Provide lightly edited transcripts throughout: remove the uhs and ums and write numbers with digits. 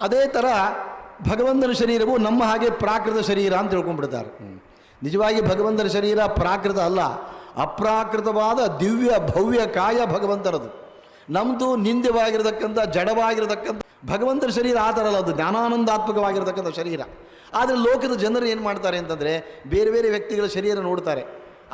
ಅದೇ ಥರ ಭಗವಂತನ ಶರೀರವು ನಮ್ಮ ಹಾಗೆ ಪ್ರಾಕೃತ ಶರೀರ ಅಂತ ತಿಳ್ಕೊಂಡ್ಬಿಡ್ತಾರೆ. ನಿಜವಾಗಿ ಭಗವಂತನ ಶರೀರ ಪ್ರಾಕೃತ ಅಲ್ಲ, ಅಪ್ರಾಕೃತವಾದ ದಿವ್ಯ ಭವ್ಯ ಕಾಯ ಭಗವಂತನದು. ನಮ್ಮದು ನಿಂದ್ಯವಾಗಿರತಕ್ಕಂಥ ಜಡವಾಗಿರತಕ್ಕಂಥ ಭಗವಂತನ ಶರೀರ ಆ ಥರ ಅಲ್ಲ, ಅದು ಜ್ಞಾನಾನಂದಾತ್ಮಕವಾಗಿರತಕ್ಕಂಥ ಶರೀರ. ಆದರೆ ಲೋಕದ ಜನರು ಏನು ಮಾಡ್ತಾರೆ ಅಂತಂದರೆ ಬೇರೆ ಬೇರೆ ವ್ಯಕ್ತಿಗಳ ಶರೀರ ನೋಡ್ತಾರೆ.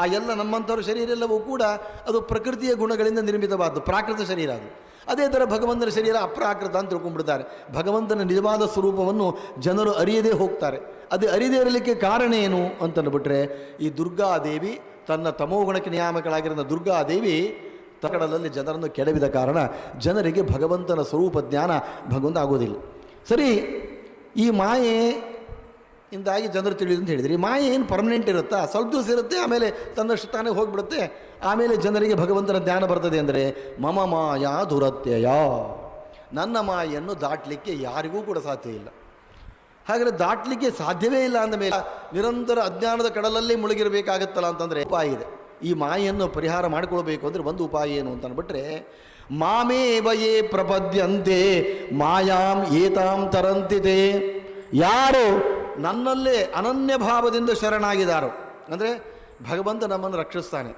ಆ ಎಲ್ಲ ನಮ್ಮಂಥವ್ರ ಶರೀರ ಎಲ್ಲವೂ ಕೂಡ ಅದು ಪ್ರಕೃತಿಯ ಗುಣಗಳಿಂದ ನಿರ್ಮಿತವಾದ್ದು, ಪ್ರಾಕೃತ ಶರೀರ ಅದು. ಅದೇ ಥರ ಭಗವಂತನ ಶರೀರ ಅಪ್ರಾಕೃತ ಅಂತ ತಿಳ್ಕೊಂಡ್ಬಿಡ್ತಾರೆ. ಭಗವಂತನ ನಿಜವಾದ ಸ್ವರೂಪವನ್ನು ಜನರು ಅರಿಯದೇ ಹೋಗ್ತಾರೆ. ಅದು ಅರಿಯದೇ ಇರಲಿಕ್ಕೆ ಕಾರಣ ಏನು ಅಂತಂದುಬಿಟ್ರೆ, ಈ ದುರ್ಗಾದೇವಿ ತನ್ನ ತಮೋಗುಣಕ್ಕೆ ನಿಯಾಮಕಳಾಗಿರೋ ದುರ್ಗಾದೇವಿ ತಕಡಲಲ್ಲಿ ಜನರನ್ನು ಕೆಡವಿದ ಕಾರಣ ಜನರಿಗೆ ಭಗವಂತನ ಸ್ವರೂಪ ಜ್ಞಾನ ಭಗವಂತ ಆಗೋದಿಲ್ಲ. ಸರಿ, ಈ ಮಾಯೆ ಇಂದಾಗಿ ಜನರು ತಿಳಿದು ಅಂತ ಹೇಳಿದ್ರಿ. ಮಾಯೆ ಏನು ಪರ್ಮನೆಂಟ್ ಇರುತ್ತಾ? ಸ್ವಲ್ಪ ದಿವಸ ಇರುತ್ತೆ, ಆಮೇಲೆ ತನ್ನಷ್ಟು ತಾನೇ ಹೋಗಿಬಿಡುತ್ತೆ, ಆಮೇಲೆ ಜನರಿಗೆ ಭಗವಂತನ ಜ್ಞಾನ ಬರ್ತದೆ ಅಂದರೆ ಮಮ ಮಾಯಾ ದುರತ್ಯಯ, ನನ್ನ ಮಾಯೆಯನ್ನು ದಾಟಲಿಕ್ಕೆ ಯಾರಿಗೂ ಕೂಡ ಸಾಧ್ಯ ಇಲ್ಲ. ಹಾಗಾದರೆ ದಾಟಲಿಕ್ಕೆ ಸಾಧ್ಯವೇ ಇಲ್ಲ ಅಂದಮೇಲೆ ನಿರಂತರ ಅಜ್ಞಾನದ ಕಡಲಲ್ಲೇ ಮುಳುಗಿರಬೇಕಾಗತ್ತಲ್ಲ ಅಂತಂದರೆ ಉಪಾಯ ಇದೆ. ಈ ಮಾಯೆಯನ್ನು ಪರಿಹಾರ ಮಾಡಿಕೊಳ್ಬೇಕು ಅಂದರೆ ಒಂದು ಉಪಾಯ ಏನು ಅಂತ ಅಂದ್ಬಿಟ್ರೆ, ಮಾಮೇವಯೇ ಪ್ರಪದ್ಯಂತೆ ಮಾಯಾಂ ಏತಾಂ ತರಂತಿತೆ, ಯಾರು ನನ್ನಲ್ಲೇ ಅನನ್ಯ ಭಾವದಿಂದ ಶರಣಾಗಿದ್ದಾರೋ, ಅಂದರೆ ಭಗವಂತ ನಮ್ಮನ್ನು ರಕ್ಷಿಸ್ತಾನೆ,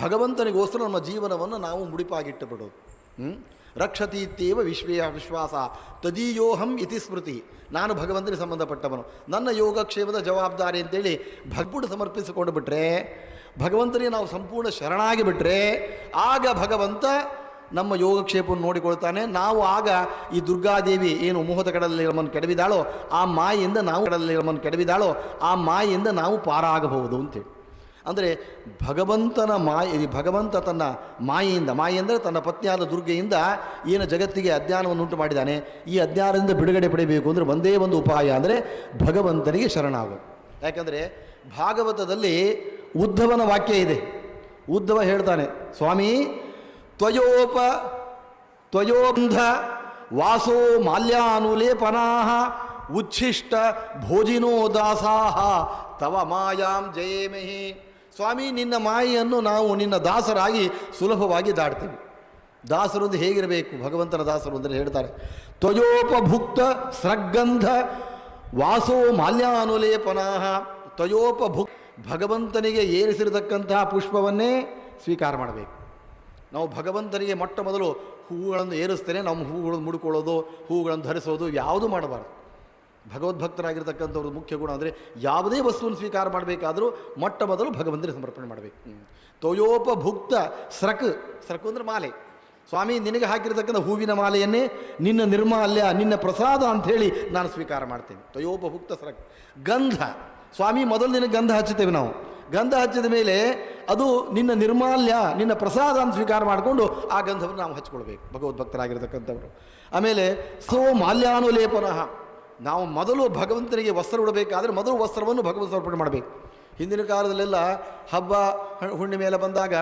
ಭಗವಂತನಿಗೋಸ್ಕರ ನಮ್ಮ ಜೀವನವನ್ನು ನಾವು ಮುಡಿಪಾಗಿಟ್ಟು ಬಿಡೋದು. ರಕ್ಷತೀತ್ಯೇವ ವಿಶ್ವಾಸ ತದೀಯೋಹಂ ಇತಿ ಸ್ಮೃತಿ, ನಾನು ಭಗವಂತನಿಗೆ ಸಂಬಂಧಪಟ್ಟವನು, ನನ್ನ ಯೋಗಕ್ಷೇಮದ ಜವಾಬ್ದಾರಿ ಅಂತೇಳಿ ಭಗವಂತ ಸಮರ್ಪಿಸಿಕೊಂಡು ಬಿಟ್ಟರೆ, ಭಗವಂತನಿಗೆ ನಾವು ಸಂಪೂರ್ಣ ಶರಣಾಗಿ ಬಿಟ್ಟರೆ, ಆಗ ಭಗವಂತ ನಮ್ಮ ಯೋಗಕ್ಷೇಪವನ್ನು ನೋಡಿಕೊಳ್ತಾನೆ. ನಾವು ಆಗ ಈ ದುರ್ಗಾದೇವಿ ಏನು ಮೋಹದ ಕಡಲಲ್ಲಿ ನಮ್ಮನ್ನು ಕೆಡವಿದಾಳೋ ಆ ಮಾಯಿಂದ ಆ ಮಾಯಿಂದ ನಾವು ಪಾರಾಗಬಹುದು ಅಂತೇಳಿ. ಅಂದರೆ ಭಗವಂತನ ಭಗವಂತ ತನ್ನ ಮಾಯೆಯಿಂದ ಅಂದರೆ ತನ್ನ ಪತ್ನಿಯಾದ ದುರ್ಗೆಯಿಂದ ಏನು ಜಗತ್ತಿಗೆ ಅಜ್ಞಾನವನ್ನು ಉಂಟು ಮಾಡಿದ್ದಾನೆ, ಈ ಅಜ್ಞಾನದಿಂದ ಬಿಡುಗಡೆ ಪಡೆಯಬೇಕು ಅಂದರೆ ಒಂದೇ ಒಂದು ಉಪಾಯ ಅಂದರೆ ಭಗವಂತನಿಗೆ ಶರಣಾಗೋದು. ಯಾಕಂದರೆ ಭಾಗವತದಲ್ಲಿ ಉದ್ಧವನ ವಾಕ್ಯ ಇದೆ. ಉದ್ಧವ ಹೇಳ್ತಾನೆ, ಸ್ವಾಮಿ ತ್ವಯೋಬಂಧ ವಾಸೋ ಮಾಲ್ಯಾನುಲೇಪನಾಃ ಉಚ್ಛಿಷ್ಟ ಭೋಜಿನೋ ದಾಸಾಹ ತವ ಮಾಯಾಂ ಜಯೇಮಹಿ. ಸ್ವಾಮಿ, ನಿನ್ನ ಮಾಯೆಯನ್ನು ನಾವು ನಿನ್ನ ದಾಸರಾಗಿ ಸುಲಭವಾಗಿ ದಾಟ್ತೀವಿ. ದಾಸರು ಅಂದರೆ ಹೇಗಿರಬೇಕು? ಭಗವಂತನ ದಾಸರು ಅಂದರೆ ಹೇಳ್ತಾರೆ, ತ್ವಯೋಪಭುಕ್ತ ಸ್ರಗ್ಗಂಧ ವಾಸೋ ಮಾಲ್ಯಾನುಲೇಪನಾಃ. ಭಗವಂತನಿಗೆ ಏರಿಸಿರತಕ್ಕಂತಹ ಪುಷ್ಪವನ್ನೇ ಸ್ವೀಕಾರ ಮಾಡಬೇಕು. ನಾವು ಭಗವಂತನಿಗೆ ಮೊಟ್ಟ ಮೊದಲು ಹೂಗಳನ್ನು ಏರಿಸ್ತೇನೆ, ನಮ್ಮ ಹೂಗಳನ್ನು ಮುಡ್ಕೊಳ್ಳೋದು, ಹೂಗಳನ್ನು ಧರಿಸೋದು ಯಾವುದೂ ಮಾಡಬಾರ್ದು. ಭಗವದ್ಭಕ್ತರಾಗಿರ್ತಕ್ಕಂಥವ್ರ ಮುಖ್ಯ ಗುಣ ಅಂದರೆ ಯಾವುದೇ ವಸ್ತುವನ್ನು ಸ್ವೀಕಾರ ಮಾಡಬೇಕಾದರೂ ಮೊಟ್ಟ ಮೊದಲು ಭಗವಂತನಿಗೆ ಸಮರ್ಪಣೆ ಮಾಡಬೇಕು. ತ್ವಯೋಪಭುಕ್ತ ಸ್ರಕ್ ಅಂದರೆ ಮಾಲೆ. ಸ್ವಾಮಿ, ನಿನಗೆ ಹಾಕಿರತಕ್ಕಂಥ ಹೂವಿನ ಮಾಲೆಯನ್ನೇ ನಿನ್ನ ನಿರ್ಮಾಲ್ಯ, ನಿನ್ನ ಪ್ರಸಾದ ಅಂಥೇಳಿ ನಾನು ಸ್ವೀಕಾರ ಮಾಡ್ತೇನೆ. ತ್ವಯೋಪಭುಕ್ತ ಸ್ರಕ್. ಗಂಧ, ಸ್ವಾಮಿ, ಮೊದಲು ನಿನಗೆ ಗಂಧ ಹಚ್ಚುತ್ತೇವೆ ನಾವು. ಗಂಧ ಹಚ್ಚಿದ ಮೇಲೆ ಅದು ನಿನ್ನ ನಿರ್ಮಾಲ್ಯ, ನಿನ್ನ ಪ್ರಸಾದ ಅಂತ ಸ್ವೀಕಾರ ಮಾಡಿಕೊಂಡು ಆ ಗಂಧವನ್ನು ನಾವು ಹಚ್ಕೊಳ್ಬೇಕು, ಭಗವದ್ಭಕ್ತರಾಗಿರ್ತಕ್ಕಂಥವ್ರು. ಆಮೇಲೆ ಮಾಲ್ಯಾನುಲೇಪನಃ, ನಾವು ಮೊದಲು ಭಗವಂತನಿಗೆ ವಸ್ತ್ರ ಉಡಬೇಕಾದ್ರೆ ಮೊದಲು ವಸ್ತ್ರವನ್ನು ಭಗವಂತ ಸಮರ್ಪಣೆ ಮಾಡಬೇಕು. ಹಿಂದಿನ ಕಾಲದಲ್ಲೆಲ್ಲ ಹಬ್ಬ ಹುಣ್ಣಿಮೆ ಮೇಲೆ ಬಂದಾಗ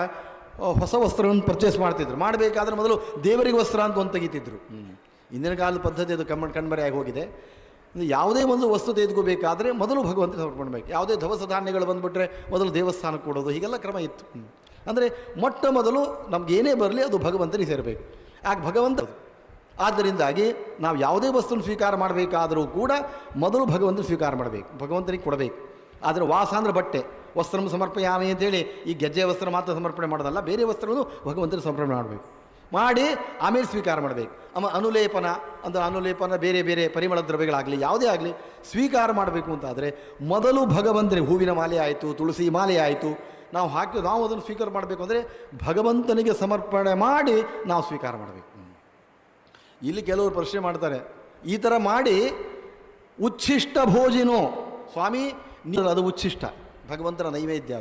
ಹೊಸ ವಸ್ತ್ರವನ್ನು ಪರ್ಚೇಸ್ ಮಾಡ್ತಿದ್ರು. ಮಾಡಬೇಕಾದ್ರೆ ಮೊದಲು ದೇವರಿಗೆ ವಸ್ತ್ರ ಅಂತ ಒಂದು ತೆಗಿತಿದ್ರು. ಹಿಂದಿನ ಕಾಲದ ಪದ್ಧತಿ ಅದು ಕಣ್ಮರೆಯಾಗಿ ಹೋಗಿದೆ. ಯಾವುದೇ ಒಂದು ವಸ್ತು ತೆಗೆದುಕೋಬೇಕಾದ್ರೆ ಮೊದಲು ಭಗವಂತ ಸಮರ್ಪಣೆ ಮಾಡಬೇಕು. ಯಾವುದೇ ದವಸ ಧಾನ್ಯಗಳು ಬಂದುಬಿಟ್ರೆ ಮೊದಲು ದೇವಸ್ಥಾನಕ್ಕೆ ಕೊಡೋದು, ಹೀಗೆಲ್ಲ ಕ್ರಮ ಇತ್ತು. ಅಂದರೆ ಮೊಟ್ಟ ಮೊದಲು ನಮಗೇನೇ ಬರಲಿ ಅದು ಭಗವಂತನಿಗೆ ಸೇರಬೇಕು. ಯಾಕೆ? ಭಗವಂತ. ಆದ್ದರಿಂದಾಗಿ ನಾವು ಯಾವುದೇ ವಸ್ತುವನ್ನು ಸ್ವೀಕಾರ ಮಾಡಬೇಕಾದರೂ ಕೂಡ ಮೊದಲು ಭಗವಂತನ ಸ್ವೀಕಾರ ಮಾಡಬೇಕು, ಭಗವಂತನಿಗೆ ಕೊಡಬೇಕು. ಆದರೆ ವಾಸ ಅಂದರೆ ಬಟ್ಟೆ, ವಸ್ತ್ರಂ ಸಮರ್ಪಯಾಮಿ ಅಂತೇಳಿ ಈ ಗೆಜ್ಜೆ ವಸ್ತ್ರ ಮಾತ್ರ ಸಮರ್ಪಣೆ ಮಾಡೋದಲ್ಲ, ಬೇರೆ ವಸ್ತ್ರವನ್ನು ಭಗವಂತನಿಗೆ ಸಮರ್ಪಣೆ ಮಾಡಬೇಕು. ಮಾಡಿ ಆಮೇಲೆ ಸ್ವೀಕಾರ ಮಾಡಬೇಕು. ಅನುಲೇಪನ ಅಂದರೆ ಅನುಲೇಪನ ಬೇರೆ ಬೇರೆ ಪರಿಮಳ ದ್ರವ್ಯಗಳಾಗಲಿ ಯಾವುದೇ ಆಗಲಿ ಸ್ವೀಕಾರ ಮಾಡಬೇಕು ಅಂತಾದರೆ ಮೊದಲು ಭಗವಂತನಿಗೆ ಹೂವಿನ ಮಾಲೆ ಆಯಿತು, ತುಳಸಿ ಮಾಲೆ ಆಯಿತು, ನಾವು ಅದನ್ನು ಸ್ವೀಕಾರ ಮಾಡಬೇಕು ಅಂದರೆ ಭಗವಂತನಿಗೆ ಸಮರ್ಪಣೆ ಮಾಡಿ ನಾವು ಸ್ವೀಕಾರ ಮಾಡಬೇಕು. ಇಲ್ಲಿ ಕೆಲವರು ಪ್ರಶ್ನೆ ಮಾಡ್ತಾರೆ, ಈ ಥರ ಮಾಡಿ ಉಚ್ಛಿಷ್ಟ ಭೋಜಿನೋ, ಸ್ವಾಮಿ ಅದು ಉಚ್ಛಿಷ್ಟ ಭಗವಂತನ ನೈವೇದ್ಯ,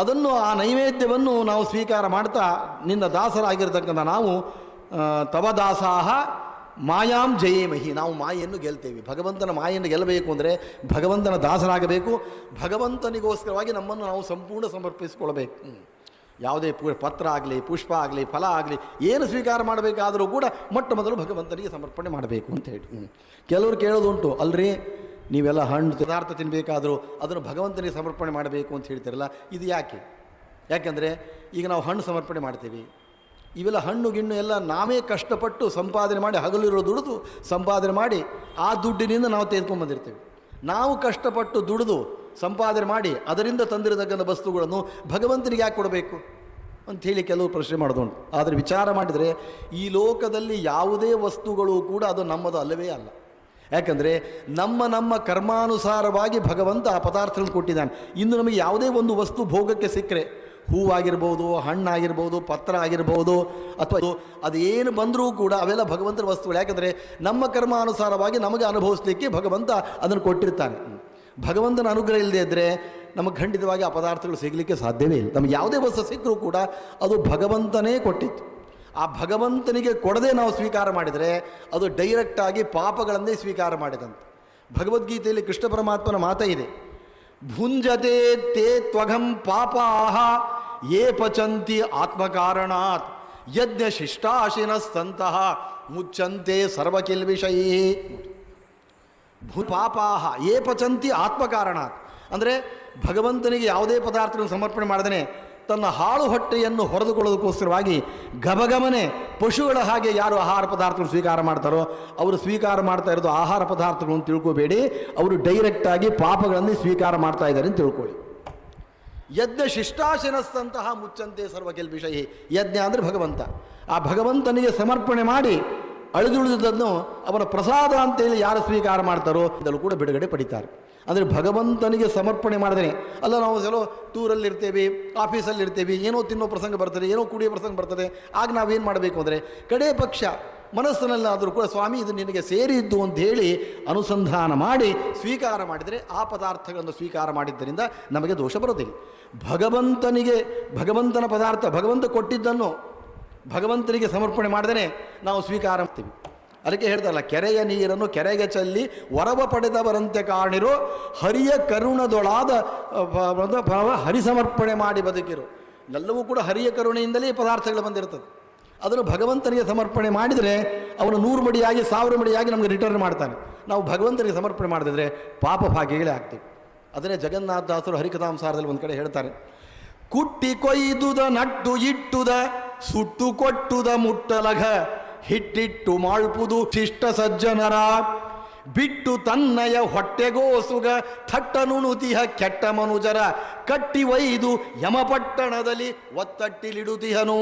ಅದನ್ನು ಆ ನೈವೇದ್ಯವನ್ನು ನಾವು ಸ್ವೀಕಾರ ಮಾಡ್ತಾ ನಿನ್ನ ದಾಸರಾಗಿರ್ತಕ್ಕಂಥ ನಾವು ತವ ದಾಸಾಹ ಮಾಯಾಂ ಜಯೇಮಹಿ, ನಾವು ಮಾಯೆಯನ್ನು ಗೆಲ್ತೇವೆ. ಭಗವಂತನ ಮಾಯೆಯನ್ನು ಗೆಲ್ಲಬೇಕು ಅಂದರೆ ಭಗವಂತನ ದಾಸರಾಗಬೇಕು. ಭಗವಂತನಿಗೋಸ್ಕರವಾಗಿ ನಮ್ಮನ್ನು ನಾವು ಸಂಪೂರ್ಣ ಸಮರ್ಪಿಸಿಕೊಳ್ಬೇಕು. ಯಾವುದೇ ಪತ್ರ ಆಗಲಿ, ಪುಷ್ಪ ಆಗಲಿ, ಫಲ ಆಗಲಿ, ಏನು ಸ್ವೀಕಾರ ಮಾಡಬೇಕಾದರೂ ಕೂಡ ಮೊಟ್ಟ ಮೊದಲು ಭಗವಂತನಿಗೆ ಸಮರ್ಪಣೆ ಮಾಡಬೇಕು ಅಂತ ಹೇಳಿ. ಕೆಲವರು ಕೇಳೋದುಂಟು, ಅಲ್ರಿ ನೀವೆಲ್ಲ ಹಣ್ಣು ಪದಾರ್ಥ ತಿನ್ನಬೇಕಾದರೂ ಅದನ್ನು ಭಗವಂತನಿಗೆ ಸಮರ್ಪಣೆ ಮಾಡಬೇಕು ಅಂತ ಹೇಳ್ತೀರಲ್ಲ, ಇದು ಯಾಕೆ? ಯಾಕೆಂದರೆ ಈಗ ನಾವು ಹಣ್ಣು ಸಮರ್ಪಣೆ ಮಾಡ್ತೀವಿ, ಇವೆಲ್ಲ ಹಣ್ಣು ಗಿಣ್ಣು ಎಲ್ಲ ನಾವೇ ಕಷ್ಟಪಟ್ಟು ಸಂಪಾದನೆ ಮಾಡಿ ಹಗಲಿರೋ ದುಡಿದು ಸಂಪಾದನೆ ಮಾಡಿ ಆ ದುಡ್ಡಿನಿಂದ ನಾವು ತೆಗೆದುಕೊಂಡ್ಬಂದಿರ್ತೇವೆ. ನಾವು ಕಷ್ಟಪಟ್ಟು ದುಡಿದು ಸಂಪಾದನೆ ಮಾಡಿ ಅದರಿಂದ ತಂದಿರತಕ್ಕಂಥ ವಸ್ತುಗಳನ್ನು ಭಗವಂತನಿಗೆ ಯಾಕೆ ಕೊಡಬೇಕು ಅಂಥೇಳಿ ಕೆಲವು ಪ್ರಶ್ನೆ ಮಾಡೋದುಂಟು. ಆದರೆ ವಿಚಾರ ಮಾಡಿದರೆ ಈ ಲೋಕದಲ್ಲಿ ಯಾವುದೇ ವಸ್ತುಗಳು ಕೂಡ ಅದು ನಮ್ಮದು ಅಲ್ಲವೇ ಅಲ್ಲ. ಯಾಕಂದರೆ ನಮ್ಮ ಕರ್ಮಾನುಸಾರವಾಗಿ ಭಗವಂತ ಆ ಪದಾರ್ಥಗಳನ್ನು ಕೊಟ್ಟಿದ್ದಾನೆ. ಇನ್ನು ನಮಗೆ ಯಾವುದೇ ಒಂದು ವಸ್ತು ಭೋಗಕ್ಕೆ ಸಿಕ್ಕರೆ, ಹೂವಾಗಿರ್ಬೋದು, ಹಣ್ಣಾಗಿರ್ಬೋದು, ಪತ್ರ ಆಗಿರ್ಬೋದು, ಅಥವಾ ಅದೇನು ಬಂದರೂ ಕೂಡ ಅವೆಲ್ಲ ಭಗವಂತನ ವಸ್ತುಗಳು. ಯಾಕಂದರೆ ನಮ್ಮ ಕರ್ಮಾನುಸಾರವಾಗಿ ನಮಗೆ ಅನುಭವಿಸಲಿಕ್ಕೆ ಭಗವಂತ ಅದನ್ನು ಕೊಟ್ಟಿರ್ತಾನೆ. ಭಗವಂತನ ಅನುಗ್ರಹ ಇಲ್ಲದೆ ಇದ್ದರೆ ನಮಗೆ ಖಂಡಿತವಾಗಿ ಆ ಪದಾರ್ಥಗಳು ಸಿಗಲಿಕ್ಕೆ ಸಾಧ್ಯವೇ ಇಲ್ಲ. ನಮಗೆ ಯಾವುದೇ ವಸ್ತು ಸಿಕ್ಕರೂ ಕೂಡ ಅದು ಭಗವಂತನೇ ಕೊಟ್ಟಿತ್ತು. ಆ ಭಗವಂತನಿಗೆ ಕೊಡದೆ ನಾವು ಸ್ವೀಕಾರ ಮಾಡಿದರೆ ಅದು ಡೈರೆಕ್ಟಾಗಿ ಪಾಪಗಳನ್ನೇ ಸ್ವೀಕಾರ ಮಾಡಿದಂತೆ. ಭಗವದ್ಗೀತೆಯಲ್ಲಿ ಕೃಷ್ಣ ಪರಮಾತ್ಮನ ಮಾತೇ ಇದೆ, ಭುಂಜತೆ ತೇ ತ್ವಘಂ ಪಾಪಾಹ ಯೇ ಪಚಂತಿ ಆತ್ಮಕಾರಣಾತ್ ಯಜ್ಞ ಶಿಷ್ಟಾಶಿನಸ್ತಂತಹ ಮುಚ್ಚಂತೆ ಸರ್ವಕಿಲ್ವಿಷಯೇ. ಪಾಪಾಹ ಯೇ ಪಚಂತಿ ಆತ್ಮಕಾರಣಾತ್ ಅಂದರೆ ಭಗವಂತನಿಗೆ ಯಾವುದೇ ಪದಾರ್ಥವನ್ನು ಸಮರ್ಪಣೆ ಮಾಡದೇ ತನ್ನ ಹಾಳು ಹೊಟ್ಟೆಯನ್ನು ಹೊರೆದುಕೊಳ್ಳೋದಕ್ಕೋಸ್ಕರವಾಗಿ ಗಬಗಮನೆ ಪಶುಗಳ ಹಾಗೆ ಯಾರು ಆಹಾರ ಪದಾರ್ಥಗಳು ಸ್ವೀಕಾರ ಮಾಡ್ತಾರೋ ಅವರು ಸ್ವೀಕಾರ ಮಾಡ್ತಾ ಇರೋದು ಆಹಾರ ಪದಾರ್ಥಗಳನ್ನು ತಿಳ್ಕೋಬೇಡಿ, ಅವರು ಡೈರೆಕ್ಟಾಗಿ ಪಾಪಗಳನ್ನು ಸ್ವೀಕಾರ ಮಾಡ್ತಾ ಇದ್ದಾರೆ ಅಂತ ತಿಳ್ಕೊಳ್ಳಿ. ಯಜ್ಞ ಶಿಷ್ಟಾಶನಸ್ತಂತಹ ಮುಚ್ಚಂತೆ ಸರ್ವಕಿಲ್ವಿಷಯೇ. ಯಜ್ಞ ಅಂದರೆ ಭಗವಂತ. ಆ ಭಗವಂತನಿಗೆ ಸಮರ್ಪಣೆ ಮಾಡಿ ಅಳಿದುಳಿದುದನ್ನು ಅವನ ಪ್ರಸಾದ ಅಂತೇಳಿ ಯಾರು ಸ್ವೀಕಾರ ಮಾಡ್ತಾರೋ ಇದನ್ನು ಕೂಡ ಬಿಡುಗಡೆ ಪಡಿತಾರೆ. ಅಂದರೆ ಭಗವಂತನಿಗೆ ಸಮರ್ಪಣೆ ಮಾಡಿದ್ರೆ ಅಲ್ಲ, ನಾವು ಕೆಲವು ಟೂರಲ್ಲಿರ್ತೇವೆ, ಆಫೀಸಲ್ಲಿರ್ತೇವೆ, ಏನೋ ತಿನ್ನೋ ಪ್ರಸಂಗ ಬರ್ತದೆ, ಏನೋ ಕುಡಿಯೋ ಪ್ರಸಂಗ ಬರ್ತದೆ. ಆಗ ನಾವೇನು ಮಾಡಬೇಕು ಅಂದರೆ ಕಡೇ ಪಕ್ಷ ಮನಸ್ಸಿನಲ್ಲಾದರೂ ಕೂಡ ಸ್ವಾಮಿ ಇದು ನಿನಗೆ ಸೇರಿದ್ದು ಅಂತ ಹೇಳಿ ಅನುಸಂಧಾನ ಮಾಡಿ ಸ್ವೀಕಾರ ಮಾಡಿದರೆ ಆ ಪದಾರ್ಥಗಳನ್ನು ಸ್ವೀಕಾರ ಮಾಡಿದ್ದರಿಂದ ನಮಗೆ ದೋಷ ಬರೋದಿಲ್ಲ. ಭಗವಂತನ ಪದಾರ್ಥ ಭಗವಂತ ಕೊಟ್ಟಿದ್ದನ್ನು ಭಗವಂತನಿಗೆ ಸಮರ್ಪಣೆ ಮಾಡಿದರೆ ನಾವು ಸ್ವೀಕಾರ ಮಾಡ್ತೀವಿ. ಅದಕ್ಕೆ ಹೇಳ್ತಾರಲ್ಲ, ಕೆರೆಯ ನೀರನ್ನು ಕೆರೆಗೆ ಚೆಲ್ಲಿ ವರವ ಪಡೆದವರಂತೆ ಕಾಣಿರೋ ಹರಿಯ ಕರುಣದೊಳಾದ ಹರಿಸಮರ್ಪಣೆ ಮಾಡಿ ಬದುಕಿರು. ಎಲ್ಲವೂ ಕೂಡ ಹರಿಯ ಕರುಣೆಯಿಂದಲೇ ಪದಾರ್ಥಗಳು ಬಂದಿರ್ತದೆ. ಅದನ್ನು ಭಗವಂತನಿಗೆ ಸಮರ್ಪಣೆ ಮಾಡಿದರೆ ಅವನು 100 ಮಡಿಯಾಗಿ 1000 ಮಡಿಯಾಗಿ ನಮಗೆ ರಿಟರ್ನ್ ಮಾಡ್ತಾನೆ. ನಾವು ಭಗವಂತನಿಗೆ ಸಮರ್ಪಣೆ ಮಾಡಿದ್ರೆ ಪಾಪ ಭಾಗ್ಯಗಳೇ ಆಗ್ತೀವಿ. ಅದನ್ನೇ ಜಗನ್ನಾಥದಾಸರು ಹರಿಕಥಾಂಸಾರದಲ್ಲಿ ಒಂದು ಕಡೆ ಹೇಳ್ತಾರೆ, ಕುಟ್ಟಿ ಕೊಯ್ದುದ ನಟ್ಟು ಇಟ್ಟುದ ಸುಟ್ಟು ಕೊಟ್ಟುದ ಮುಟ್ಟಲಘ ಹಿಟ್ಟಿಟ್ಟು ಮಾಳ್ಪುದು ಶಿಷ್ಟ ಸಜ್ಜನರ ಬಿಟ್ಟು ತನ್ನಯ ಹೊಟ್ಟೆಗೋಸುಗ ಥಟ್ಟನುಣುತಿಹ ಕೆಟ್ಟ ಮನುಜರ ಕಟ್ಟಿ ಒಯ್ದು ಯಮಪಟ್ಟಣದಲ್ಲಿ ಒತ್ತಟ್ಟಿಲಿಡುತಿಹನು.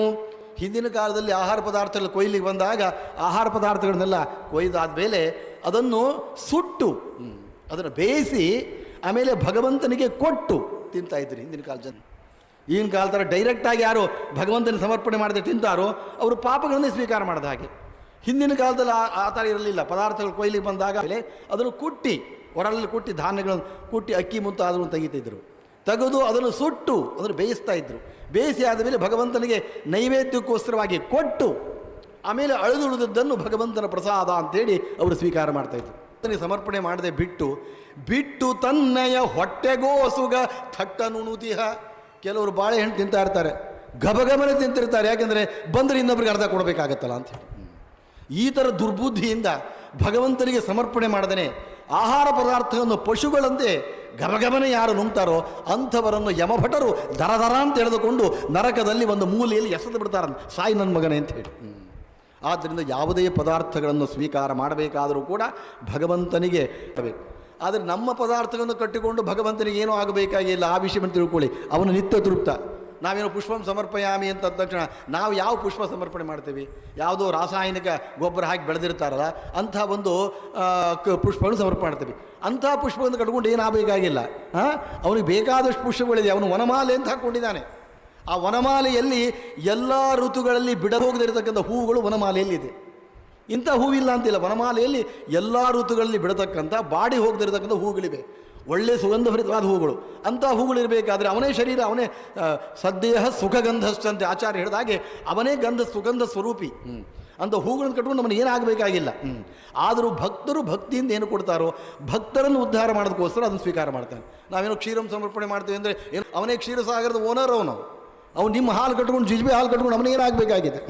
ಹಿಂದಿನ ಕಾಲದಲ್ಲಿ ಆಹಾರ ಪದಾರ್ಥಗಳು ಕೊಯ್ಲಿಗೆ ಬಂದಾಗ ಆಹಾರ ಪದಾರ್ಥಗಳನ್ನೆಲ್ಲ ಕೊಯ್ದಾದ್ಮೇಲೆ ಅದನ್ನು ಸುಟ್ಟು ಅದನ್ನು ಬೇಯಿಸಿ ಆಮೇಲೆ ಭಗವಂತನಿಗೆ ಕೊಟ್ಟು ತಿಂತಾ ಇದ್ರಿ ಹಿಂದಿನ ಕಾಲದ ಜನ. ಈಗಿನ ಕಾಲ ಥರ ಡೈರೆಕ್ಟಾಗಿ ಯಾರು ಭಗವಂತನ ಸಮರ್ಪಣೆ ಮಾಡದೆ ತಿಂತಾರೋ ಅವರು ಪಾಪಗಳನ್ನೇ ಸ್ವೀಕಾರ ಮಾಡಿದ ಹಾಗೆ. ಹಿಂದಿನ ಕಾಲದಲ್ಲಿ ಆ ಥರ ಇರಲಿಲ್ಲ. ಪದಾರ್ಥಗಳು ಕೊಯ್ಲಿಗೆ ಬಂದಾಗ ಅದನ್ನು ಕುಟ್ಟಿ ಒರಳಲ್ಲಿ ಕುಟ್ಟಿ ಧಾನ್ಯಗಳನ್ನು ಕುಟ್ಟಿ ಅಕ್ಕಿ ಮುಂತಾದನ್ನು ತೆಗಿತಿದ್ರು. ತೆಗೆದು ಅದನ್ನು ಸುಟ್ಟು ಅದನ್ನು ಬೇಯಿಸ್ತಾ ಇದ್ರು. ಬೇಯಿಸಿ ಆದಮೇಲೆ ಭಗವಂತನಿಗೆ ನೈವೇದ್ಯಕ್ಕೋಸ್ಕರವಾಗಿ ಕೊಟ್ಟು ಆಮೇಲೆ ಅಳಿದುಳಿದದ್ದನ್ನು ಭಗವಂತನ ಪ್ರಸಾದ ಅಂತೇಳಿ ಅವರು ಸ್ವೀಕಾರ ಮಾಡ್ತಾಯಿದ್ರು. ಭಗವಂತನಿಗೆ ಸಮರ್ಪಣೆ ಮಾಡದೆ ಬಿಟ್ಟು ತನ್ನಯ ಹೊಟ್ಟೆಗೋಸುಗ ಥಟ್ಟನುಣುತಿಹ. ಕೆಲವರು ಬಾಳೆಹಣ್ಣು ತಿಂತಾ ಇರ್ತಾರೆ, ಗಬಗಬನೆ ತಿಂತಿರ್ತಾರೆ. ಯಾಕೆಂದರೆ ಬಂದರೆ ಇನ್ನೊಬ್ರಿಗೆ ಅರ್ಧ ಕೊಡಬೇಕಾಗತ್ತಲ್ಲ ಅಂಥೇಳಿ. ಈ ಥರ ದುರ್ಬುದ್ಧಿಯಿಂದ ಭಗವಂತನಿಗೆ ಸಮರ್ಪಣೆ ಮಾಡದೇ ಆಹಾರ ಪದಾರ್ಥವನ್ನು ಪಶುಗಳಂತೆ ಗಬಗಬನೆ ಯಾರು ನುಂಗ್ತಾರೋ ಅಂಥವರನ್ನು ಯಮಭಟರು ದರ ಅಂತ ಎಳೆದುಕೊಂಡು ನರಕದಲ್ಲಿ ಒಂದು ಮೂಲೆಯಲ್ಲಿ ಎಸೆದು ಬಿಡ್ತಾರಂತ, ಸಾಯಿ ನನ್ನ ಮಗನೇ ಅಂತ ಹೇಳಿ. ಆದ್ದರಿಂದ ಯಾವುದೇ ಪದಾರ್ಥಗಳನ್ನು ಸ್ವೀಕಾರ ಮಾಡಬೇಕಾದರೂ ಕೂಡ ಭಗವಂತನಿಗೆ ಬೇಕು. ಆದರೆ ನಮ್ಮ ಪದಾರ್ಥಗಳನ್ನು ಕಟ್ಟಿಕೊಂಡು ಭಗವಂತನಿಗೆ ಏನೂ ಆಗಬೇಕಾಗಿಲ್ಲ. ಆ ವಿಷಯವನ್ನು ತಿಳ್ಕೊಳ್ಳಿ, ಅವನು ನಿತ್ಯ ತೃಪ್ತ. ನಾವೇನೋ ಪುಷ್ಪಂ ಸಮರ್ಪಯಾಮಿ ಅಂತ ಅಂದ ತಕ್ಷಣ ನಾವು ಯಾವ ಪುಷ್ಪ ಸಮರ್ಪಣೆ ಮಾಡ್ತೀವಿ? ಯಾವುದೋ ರಾಸಾಯನಿಕ ಗೊಬ್ಬರ ಹಾಕಿ ಬೆಳೆದಿರ್ತಾರಲ್ಲ ಅಂಥ ಒಂದು ಪುಷ್ಪವನ್ನು ಸಮರ್ಪಣೆ ಮಾಡ್ತೀವಿ. ಅಂಥ ಪುಷ್ಪವನ್ನು ಕಟ್ಕೊಂಡು ಏನಾಗಬೇಕಾಗಿಲ್ಲ. ಅವನಿಗೆ ಬೇಕಾದಷ್ಟು ಪುಷ್ಪಗಳಿದೆ. ಅವನು ವನಮಾಲೆ ಅಂತ ಹಾಕ್ಕೊಂಡಿದ್ದಾನೆ. ಆ ವನಮಾಲೆಯಲ್ಲಿ ಎಲ್ಲ ಋತುಗಳಲ್ಲಿ ಬಿಡಹೋಗದಿರತಕ್ಕಂಥ ಹೂವುಗಳು ವನಮಾಲೆಯಲ್ಲಿದೆ. ಇಂಥ ಹೂವಿಲ್ಲ ಅಂತಿಲ್ಲ. ವನಮಾಲೆಯಲ್ಲಿ ಎಲ್ಲ ಋತುಗಳಲ್ಲಿ ಬಿಡತಕ್ಕಂಥ ಬಾಡಿ ಹೋಗದಿರತಕ್ಕಂಥ ಹೂಗಳಿವೆ, ಒಳ್ಳೆಯ ಸುಗಂಧಭರಿತವಾದ ಹೂಗಳು. ಅಂಥ ಹೂಗಳಿರಬೇಕಾದ್ರೆ ಅವನೇ ಶರೀರ, ಅವನೇ ಸದ್ದೇಹ ಸುಖಗಂಧಶ್ಚಂತೆ ಆಚಾರ್ಯ ಹೇಳಿದಾಗೆ ಅವನೇ ಸುಗಂಧ ಸ್ವರೂಪಿ. ಅಂಥ ಹೂಗಳನ್ನು ಕಟ್ಕೊಂಡು ನಮ್ಮನ್ನು ಏನಾಗಬೇಕಾಗಿಲ್ಲ. ಆದರೂ ಭಕ್ತರು ಭಕ್ತಿಯಿಂದ ಏನು ಕೊಡ್ತಾರೋ ಭಕ್ತರನ್ನು ಉದ್ಧಾರ ಮಾಡೋದಕ್ಕೋಸ್ಕರ ಅದನ್ನು ಸ್ವೀಕಾರ ಮಾಡ್ತಾನೆ. ನಾವೇನೋ ಕ್ಷೀರಂ ಸಮರ್ಪಣೆ ಮಾಡ್ತೀವಿ ಅಂದರೆ ಅವನೇ ಕ್ಷೀರಸಾಗರದ ಓನರ್. ಅವನು ನಿಮ್ಮ ಹಾಲು ಕಟ್ಕೊಂಡು ಜಿಜ್ಬೆ ಹಾಲು ಕಟ್ಕೊಂಡು ಅವನಿಗೇನಾಗಬೇಕಾಗಿದೆ.